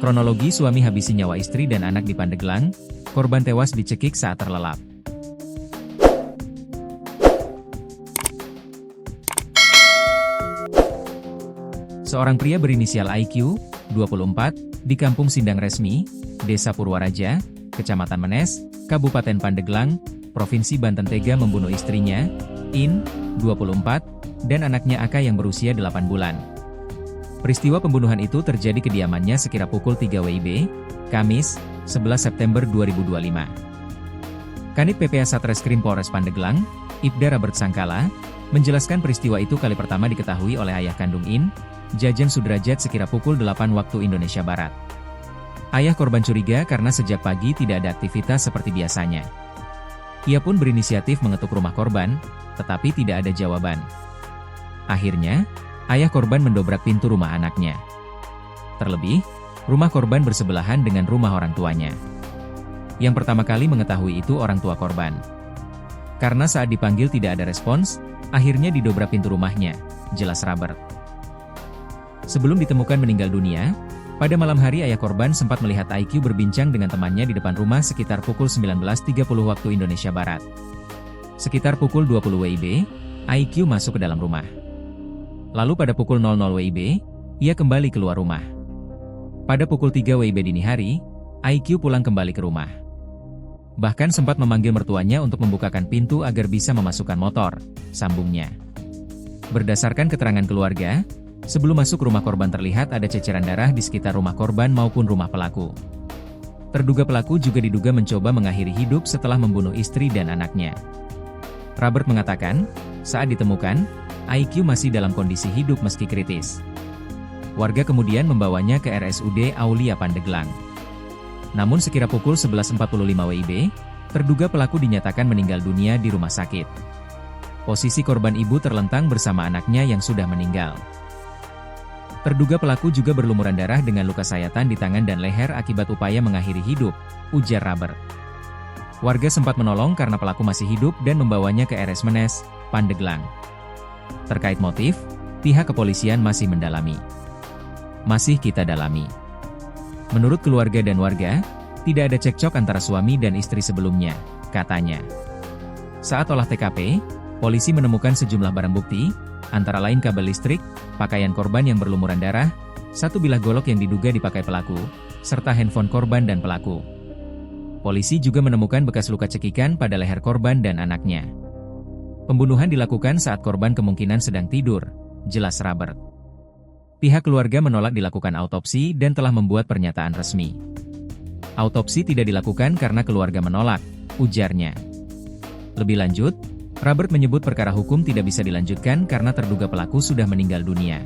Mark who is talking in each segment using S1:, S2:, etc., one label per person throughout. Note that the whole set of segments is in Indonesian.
S1: Kronologi suami habisi nyawa istri dan anak di Pandeglang, korban tewas dicekik saat terlelap. Seorang pria berinisial IQ, 24, di Kampung Sindang Resmi, Desa Purwaraja, Kecamatan Menes, Kabupaten Pandeglang, Provinsi Banten tega membunuh istrinya, In, 24, dan anaknya Aka yang berusia 8 bulan. Peristiwa pembunuhan itu terjadi kediamannya sekira pukul 3 WIB, Kamis, 11 September 2025. Kanit PPA Satreskrim Polres Pandeglang, Ibda Robert Sangkala, menjelaskan peristiwa itu kali pertama diketahui oleh ayah kandung In, Jajan Sudrajat sekira pukul 8 waktu Indonesia Barat. Ayah korban curiga karena sejak pagi tidak ada aktivitas seperti biasanya. Ia pun berinisiatif mengetuk rumah korban, tetapi tidak ada jawaban. Akhirnya, ayah korban mendobrak pintu rumah anaknya. Terlebih, rumah korban bersebelahan dengan rumah orang tuanya. Yang pertama kali mengetahui itu orang tua korban. Karena saat dipanggil tidak ada respons, akhirnya didobrak pintu rumahnya, jelas Robert. Sebelum ditemukan meninggal dunia, pada malam hari ayah korban sempat melihat IQ berbincang dengan temannya di depan rumah sekitar pukul 19.30 waktu Indonesia Barat. Sekitar pukul 20 WIB, IQ masuk ke dalam rumah. Lalu pada pukul 00 WIB, ia kembali keluar rumah. Pada pukul 3 WIB dini hari, IQ pulang kembali ke rumah. Bahkan sempat memanggil mertuanya untuk membukakan pintu agar bisa memasukkan motor, sambungnya. Berdasarkan keterangan keluarga, sebelum masuk rumah korban terlihat ada ceceran darah di sekitar rumah korban maupun rumah pelaku. Terduga pelaku juga diduga mencoba mengakhiri hidup setelah membunuh istri dan anaknya. Robert mengatakan, saat ditemukan, IQ masih dalam kondisi hidup meski kritis. Warga kemudian membawanya ke RSUD Aulia Pandeglang. Namun sekira pukul 11.45 WIB, terduga pelaku dinyatakan meninggal dunia di rumah sakit. Posisi korban ibu terlentang bersama anaknya yang sudah meninggal. Terduga pelaku juga berlumuran darah dengan luka sayatan di tangan dan leher akibat upaya mengakhiri hidup, ujar Robert. Warga sempat menolong karena pelaku masih hidup dan membawanya ke RS Menes, Pandeglang. Terkait motif, pihak kepolisian masih mendalami. Masih kita dalami. Menurut keluarga dan warga, tidak ada cekcok antara suami dan istri sebelumnya, katanya. Saat olah TKP, polisi menemukan sejumlah barang bukti, antara lain kabel listrik, pakaian korban yang berlumuran darah, satu bilah golok yang diduga dipakai pelaku, serta handphone korban dan pelaku. Polisi juga menemukan bekas luka cekikan pada leher korban dan anaknya. Pembunuhan dilakukan saat korban kemungkinan sedang tidur, jelas Robert. Pihak keluarga menolak dilakukan autopsi dan telah membuat pernyataan resmi. Autopsi tidak dilakukan karena keluarga menolak, ujarnya. Lebih lanjut, Robert menyebut perkara hukum tidak bisa dilanjutkan karena terduga pelaku sudah meninggal dunia.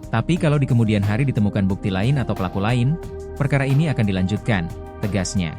S1: Tapi kalau di kemudian hari ditemukan bukti lain atau pelaku lain, perkara ini akan dilanjutkan, tegasnya.